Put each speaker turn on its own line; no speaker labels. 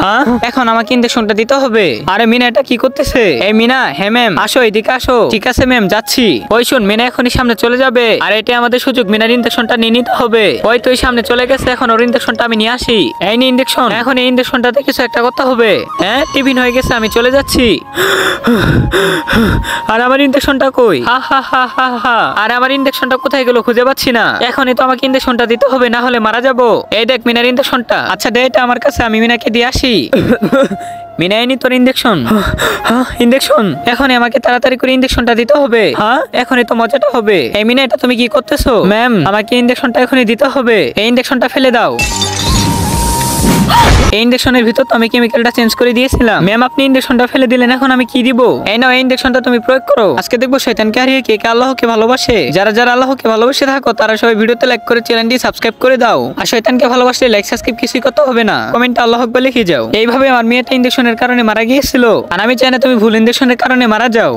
হ্যাঁ, এখন আমাকে ইনজেকশনটা দিতে হবে। আরে মিনা এটা কি করতেছে? এই মিনা, হ্যাঁ ম্যাম আসো, এদিকে আসো। ঠিক আছে ম্যাম, যাচ্ছি। ওই শুন, মিনা এখনই সামনে চলে যাবে, আর এটা আমাদের সুযোগ, মিনার ইনজেকশনটা নিয়ে নিতে হবে। ওই তুই সামনে চলে গেছে, এখন ওর ইনজেকশনটা আমি নিয়ে আসি। এই নি ইনজেকশন, এখন এই ইনজেকশনটাতে কিছু একটা করতে হবে। হ্যাঁ, টিফিন হয়ে গেছে, আমি চলে যাচ্ছি। আর আমার ইনজেকশনটা কই? হা হা হা হা হা। আর আমার ইনজেকশনটা কোথায় গেল, খুঁজে পাচ্ছি না। এখনই তো আমাকে ইনজেকশনটা দিতে হবে, না হলে মারা যাবো। এই দেখ মিনার ইনজেকশনটা। আচ্ছা দে এটা আমার কাছে, আমি মিনাকে দিয়ে আসি। মিনাইনি তোর ইনজেকশন। ইনজেকশন, এখনই আমাকে তাড়াতাড়ি করে ইনজেকশনটা দিতে হবে। হ্যাঁ, এখনই তো মজাটা হবে। এই মিনা, এটা তুমি কি করতেছো? ম্যাম, আমাকে ইনজেকশনটা এখনই দিতে হবে। এই ইনজেকশনটা ফেলে দাও। এই ইনজেকশনের ভিতর তো আমি কেমিক্যালটা চেঞ্জ করে দিয়েছিলাম। ম্যাম, আপনি ইনজেকশনটা ফেলে দিলেন, এখন আমি কি দিব? এই নাও, এই ইনজেকশনটা তুমি প্রয়োগ করো। আজকে দেখবো শয়তানকে হারিয়ে কে কে আল্লাহকে ভালোবাসে। যারা যারা আল্লাহকে ভালোবাসে থাকো, তারা সবাই ভিডিওতে লাইক করে চ্যানেলটি সাবস্ক্রাইব করে দাও। আর শয়তানকে ভালোবাসলে লাইক সাবস্ক্রাইব কিছুই করতে হবে না, কমেন্টে আল্লাহ আকবার লিখে যাও। এইভাবে আমার মেয়েটা ইনজেকশনের কারণে মারা গিয়েছিল, আর আমি চাই না তুমি ভুল ইনজেকশনের কারণে মারা যাও।